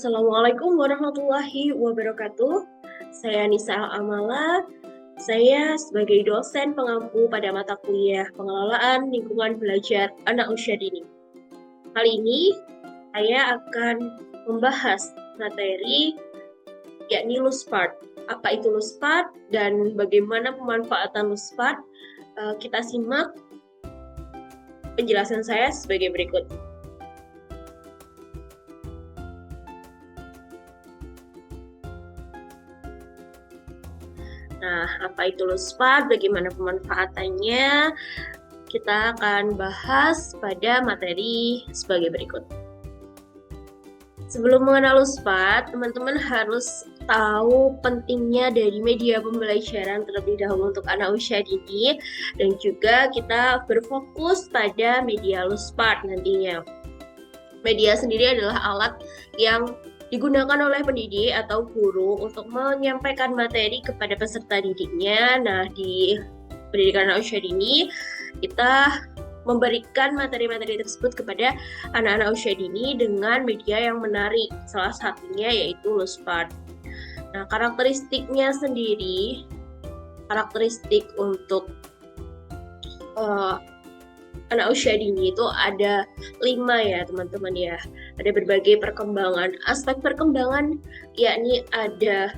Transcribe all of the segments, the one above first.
Assalamualaikum warahmatullahi wabarakatuh. Saya Nisa Al-Amala. Saya sebagai dosen pengampu pada mata kuliah Pengelolaan Lingkungan Belajar Anak Usia Dini. Kali ini saya akan membahas materi yakni LUSPART. Apa itu LUSPART dan bagaimana pemanfaatan LUSPART? Kita simak penjelasan saya sebagai berikut. Nah, apa itu LUSPART, bagaimana pemanfaatannya, kita akan bahas pada materi sebagai berikut. Sebelum mengenal LUSPART, teman-teman harus tahu pentingnya dari media pembelajaran terlebih dahulu untuk anak usia dini, dan juga kita berfokus pada media LUSPART nantinya. Media sendiri adalah alat yang digunakan oleh pendidik atau guru untuk menyampaikan materi kepada peserta didiknya. Nah, di pendidikan anak usia dini, kita memberikan materi-materi tersebut kepada anak-anak usia dini dengan media yang menarik. Salah satunya yaitu LUSPART. Nah, karakteristiknya sendiri, karakteristik untuk anak usia dini itu ada 5 ya teman-teman ya. Ada berbagai perkembangan. Aspek perkembangan yakni ada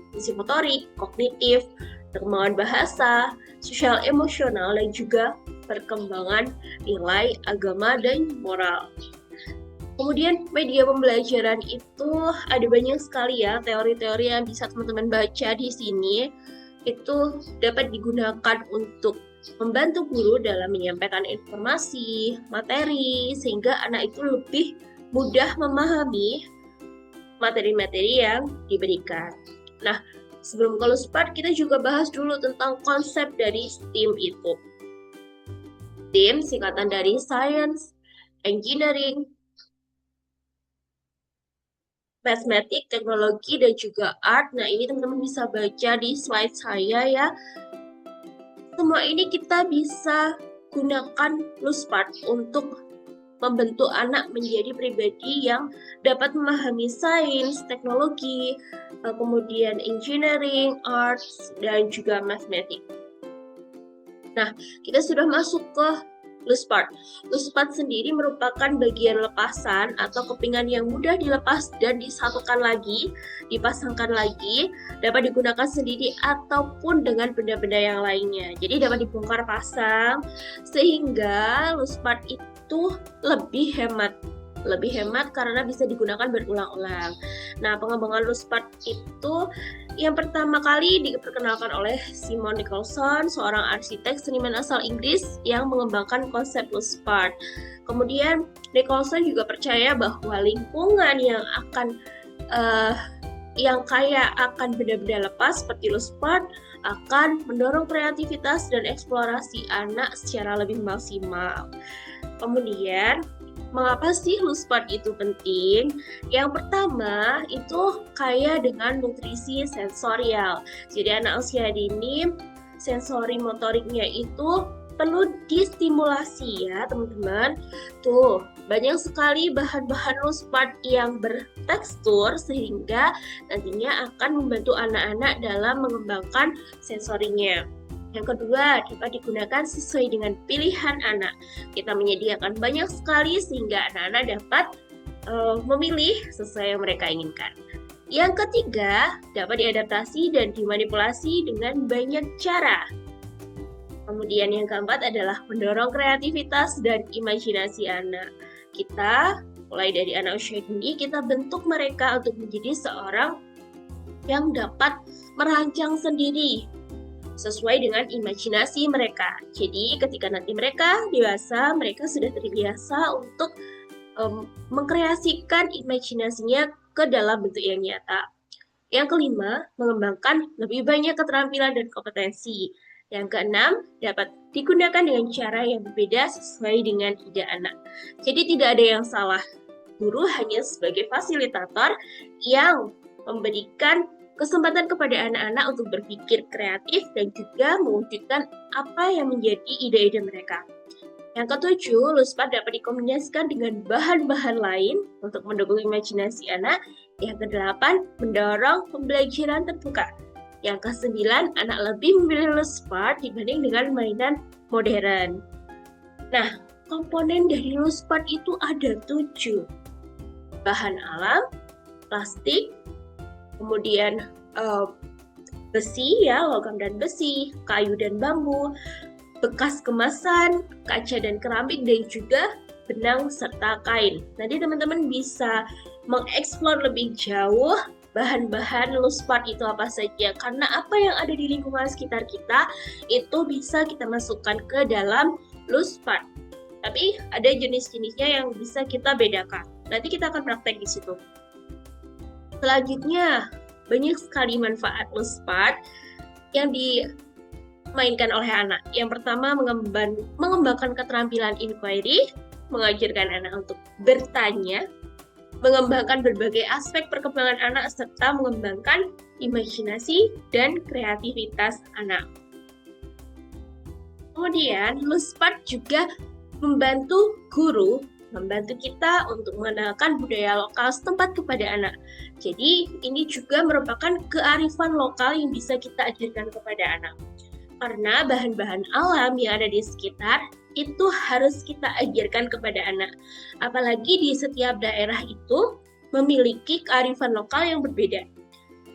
fungsi motorik, kognitif, perkembangan bahasa, sosial emosional, dan juga perkembangan nilai agama dan moral. Kemudian media pembelajaran itu ada banyak sekali ya teori-teori yang bisa teman-teman baca di sini. Itu dapat digunakan untuk membantu guru dalam menyampaikan informasi, materi, sehingga anak itu lebih mudah memahami materi-materi yang diberikan. Nah, sebelum ke LUSPART, kita juga bahas dulu tentang konsep dari STEAM itu. STEAM singkatan dari Science, Engineering, Mathematics, Teknologi, dan juga Art. Nah, ini teman-teman bisa baca di slide saya ya. Semua ini kita bisa gunakan LUSPART untuk membentuk anak menjadi pribadi yang dapat memahami sains, teknologi, kemudian engineering, arts, dan juga matematik. Nah, kita sudah masuk ke LUSPART. LUSPART sendiri merupakan bagian lepasan atau kepingan yang mudah dilepas dan disatukan lagi, dipasangkan lagi, dapat digunakan sendiri ataupun dengan benda-benda yang lainnya. Jadi dapat dibongkar pasang sehingga LUSPART itu lebih hemat karena bisa digunakan berulang-ulang. Nah, pengembangan LUSPART itu yang pertama kali diperkenalkan oleh Simon Nicholson, seorang arsitek seniman asal Inggris yang mengembangkan konsep LUSPART. Kemudian Nicholson juga percaya bahwa lingkungan yang kaya akan benda-benda lepas seperti LUSPART akan mendorong kreativitas dan eksplorasi anak secara lebih maksimal. Kemudian, mengapa sih LUSPART itu penting? Yang pertama, itu kaya dengan nutrisi sensorial. Jadi anak usia dini, sensori motoriknya itu perlu distimulasi ya teman-teman. Tuh, banyak sekali bahan-bahan LUSPART yang bertekstur sehingga nantinya akan membantu anak-anak dalam mengembangkan sensorinya. Yang kedua, dapat digunakan sesuai dengan pilihan anak. Kita menyediakan banyak sekali sehingga anak-anak dapat memilih sesuai yang mereka inginkan. Yang ketiga, dapat diadaptasi dan dimanipulasi dengan banyak cara. Kemudian yang keempat adalah mendorong kreativitas dan imajinasi anak. Kita, mulai dari anak usia dini, kita bentuk mereka untuk menjadi seorang yang dapat merancang sendiri sesuai dengan imajinasi mereka. Jadi ketika nanti mereka dewasa, mereka sudah terbiasa untuk mengkreasikan imajinasinya ke dalam bentuk yang nyata. Yang kelima, mengembangkan lebih banyak keterampilan dan kompetensi. Yang keenam, dapat digunakan dengan cara yang berbeda sesuai dengan ide anak. Jadi tidak ada yang salah. Guru hanya sebagai fasilitator yang memberikan kesempatan kepada anak-anak untuk berpikir kreatif dan juga mewujudkan apa yang menjadi ide-ide mereka. Yang ketujuh, Luspad dapat dikombinasikan dengan bahan-bahan lain untuk mendukung imajinasi anak. Yang kedelapan, mendorong pembelajaran terbuka. Yang kesembilan, anak lebih memilih Luspad dibanding dengan mainan modern. Nah, komponen dari Luspad itu ada 7. Bahan alam, plastik, kemudian besi ya, logam dan besi, kayu dan bambu, bekas kemasan, kaca dan keramik, dan juga benang serta kain. Nanti teman-teman bisa mengeksplor lebih jauh bahan-bahan Luspad itu apa saja, karena apa yang ada di lingkungan sekitar kita itu bisa kita masukkan ke dalam Luspad. Tapi ada jenis-jenisnya yang bisa kita bedakan. Nanti kita akan praktek di situ. Selanjutnya, banyak sekali manfaat Luspad yang dimainkan oleh anak. Yang pertama, mengembangkan keterampilan inquiry, mengajarkan anak untuk bertanya, mengembangkan berbagai aspek perkembangan anak, serta mengembangkan imajinasi dan kreativitas anak. Kemudian, Luspad juga membantu guru, membantu kita untuk mengenalkan budaya lokal setempat kepada anak. Jadi, ini juga merupakan kearifan lokal yang bisa kita ajarkan kepada anak. Karena bahan-bahan alam yang ada di sekitar itu harus kita ajarkan kepada anak. Apalagi di setiap daerah itu memiliki kearifan lokal yang berbeda.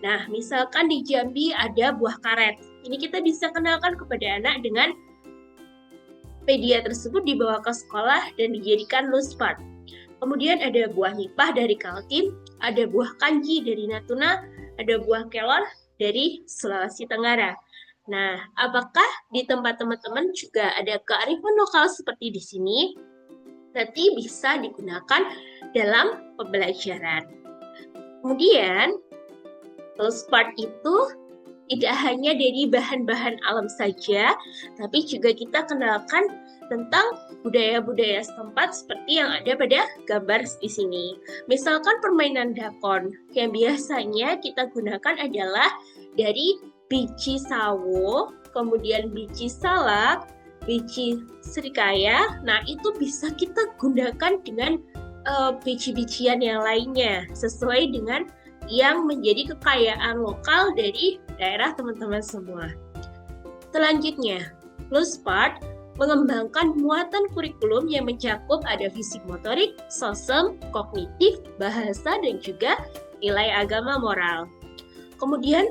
Nah, misalkan di Jambi ada buah karet. Ini kita bisa kenalkan kepada anak dengan media tersebut dibawa ke sekolah dan dijadikan Luspad. Kemudian ada buah nipah dari Kaltim, ada buah kanji dari Natuna, ada buah kelor dari Sulawesi Tenggara. Nah, apakah di tempat teman-teman juga ada kearifan lokal seperti di sini? Nanti bisa digunakan dalam pembelajaran. Kemudian, Luspad itu tidak hanya dari bahan-bahan alam saja, tapi juga kita kenalkan tentang budaya-budaya setempat seperti yang ada pada gambar di sini. Misalkan permainan dakon, yang biasanya kita gunakan adalah dari biji sawo, kemudian biji salak, biji serikaya. Nah, itu bisa kita gunakan dengan biji-bijian yang lainnya, sesuai dengan yang menjadi kekayaan lokal dari daerah teman-teman semua. Selanjutnya, Luspad mengembangkan muatan kurikulum yang mencakup ada fisik motorik, sosial, kognitif, bahasa, dan juga nilai agama moral. Kemudian,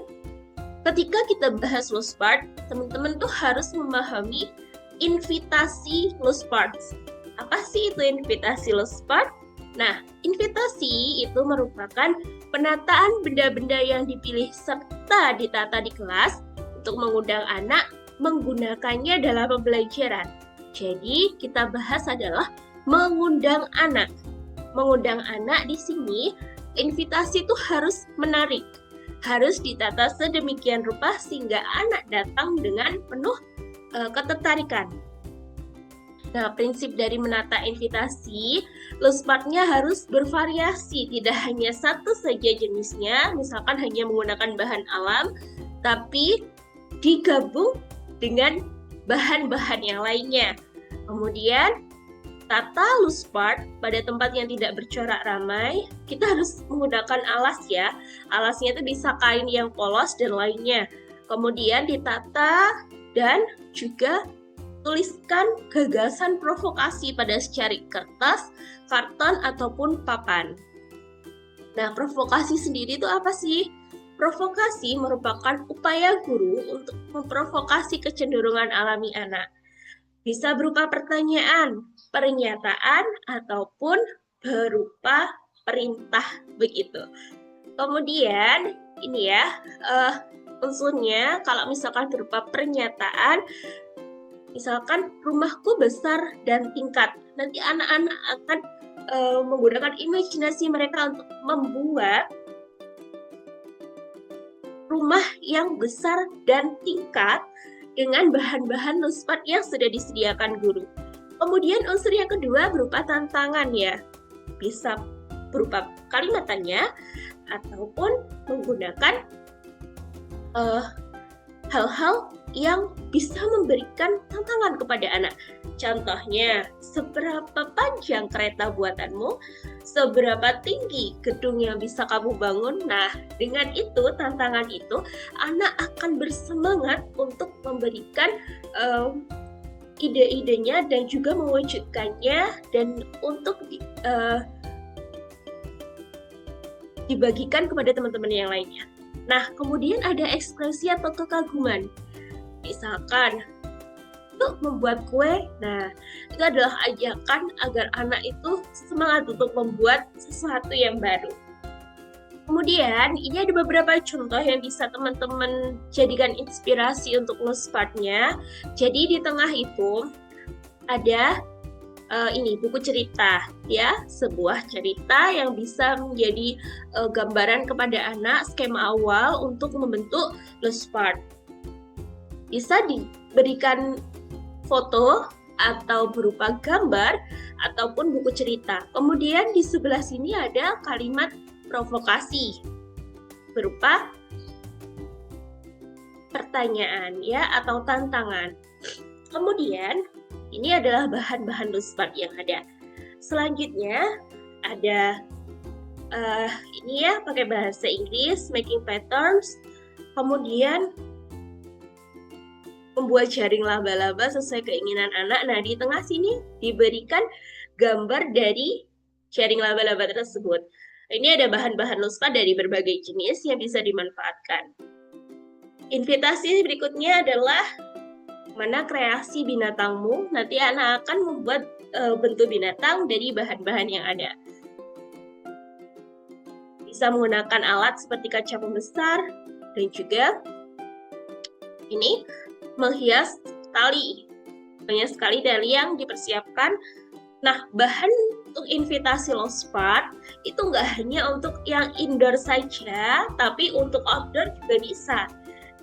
ketika kita bahas Luspad, teman-teman tuh harus memahami invitasi Luspad. Apa sih itu invitasi Luspad? Nah, invitasi itu merupakan penataan benda-benda yang dipilih serta ditata di kelas untuk mengundang anak menggunakannya dalam pembelajaran. Jadi, kita bahas adalah mengundang anak. Mengundang anak di sini, invitasi itu harus menarik. Harus ditata sedemikian rupa sehingga anak datang dengan penuh ketertarikan. Nah, prinsip dari menata invitasi, Luspadnya harus bervariasi, tidak hanya satu saja jenisnya, misalkan hanya menggunakan bahan alam, tapi digabung dengan bahan-bahan yang lainnya. Kemudian, tata Luspad pada tempat yang tidak bercorak ramai, kita harus menggunakan alas ya. Alasnya itu bisa kain yang polos dan lainnya. Kemudian ditata dan juga tuliskan gagasan provokasi pada secari kertas, karton, ataupun papan. Nah, provokasi sendiri itu apa sih? Provokasi merupakan upaya guru untuk memprovokasi kecenderungan alami anak. Bisa berupa pertanyaan, pernyataan, ataupun berupa perintah begitu. Kemudian, ini ya, unsurnya kalau misalkan berupa pernyataan, misalkan rumahku besar dan tingkat. Nanti anak-anak akan menggunakan imajinasi mereka untuk membuat rumah yang besar dan tingkat dengan bahan-bahan Luspad yang sudah disediakan guru. Kemudian unsur yang kedua berupa tantangan ya. Bisa berupa kalimat tanya ataupun menggunakan hal-hal yang bisa memberikan tantangan kepada anak. Contohnya, seberapa panjang kereta buatanmu, seberapa tinggi gedung yang bisa kamu bangun. Nah, dengan itu, tantangan itu, anak akan bersemangat untuk memberikan ide-idenya dan juga mewujudkannya dan untuk dibagikan kepada teman-teman yang lainnya. Nah, kemudian ada ekspresi atau kekaguman. Misalkan, untuk membuat kue, nah itu adalah ajakan agar anak itu semangat untuk membuat sesuatu yang baru. Kemudian, ini ada beberapa contoh yang bisa teman-teman jadikan inspirasi untuk Nuspartnya. Jadi di tengah itu ada ini buku cerita, ya, sebuah cerita yang bisa menjadi gambaran kepada anak, skema awal untuk membentuk Nusspart. Bisa diberikan foto atau berupa gambar ataupun buku cerita. Kemudian di sebelah sini ada kalimat provokasi berupa pertanyaan, ya, atau tantangan. Kemudian ini adalah bahan-bahan Nusspart yang ada. Selanjutnya ada ini ya, pakai bahasa Inggris, making patterns, kemudian membuat jaring laba-laba sesuai keinginan anak. Nah, di tengah sini diberikan gambar dari jaring laba-laba tersebut. Ini ada bahan-bahan Nusspart dari berbagai jenis yang bisa dimanfaatkan. Invitasi berikutnya adalah mana kreasi binatangmu. Nanti anak akan membuat bentuk binatang dari bahan-bahan yang ada. Bisa menggunakan alat seperti kaca pembesar dan juga ini menghias tali. Banyak sekali tali yang dipersiapkan. Nah, bahan untuk invitasi Nusspart itu nggak hanya untuk yang indoor saja, tapi untuk outdoor juga bisa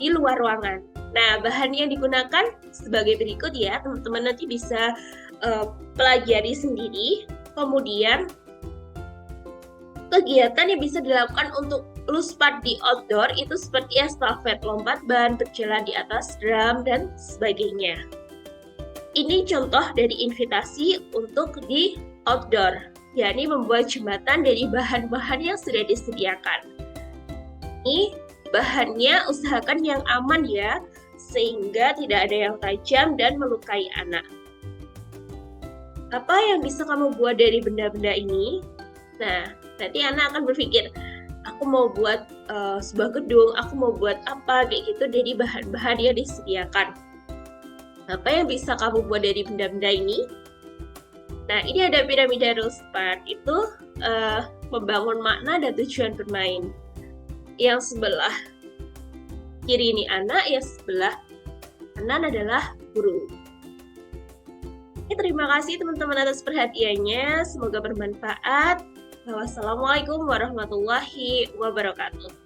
di luar ruangan. Nah, bahan yang digunakan sebagai berikut ya, teman-teman nanti bisa pelajari sendiri. Kemudian kegiatan yang bisa dilakukan untuk Nusspart di outdoor itu seperti estafet, lompat ban, berjalan di atas drum, dan sebagainya. Ini contoh dari invitasi untuk di outdoor, yakni membuat jembatan dari bahan-bahan yang sudah disediakan. Ini bahannya usahakan yang aman ya, sehingga tidak ada yang tajam dan melukai anak. Apa yang bisa kamu buat dari benda-benda ini? Nah, nanti anak akan berpikir, aku mau buat sebuah gedung, aku mau buat apa, kayak gitu dari bahan-bahan yang disediakan. Apa yang bisa kamu buat dari benda-benda ini? Nah, ini ada piramida Nusspart, itu membangun makna dan tujuan bermain. Yang sebelah kiri ini anak, yang sebelah kanan adalah guru. Terima kasih teman-teman atas perhatiannya, semoga bermanfaat. Wassalamualaikum warahmatullahi wabarakatuh.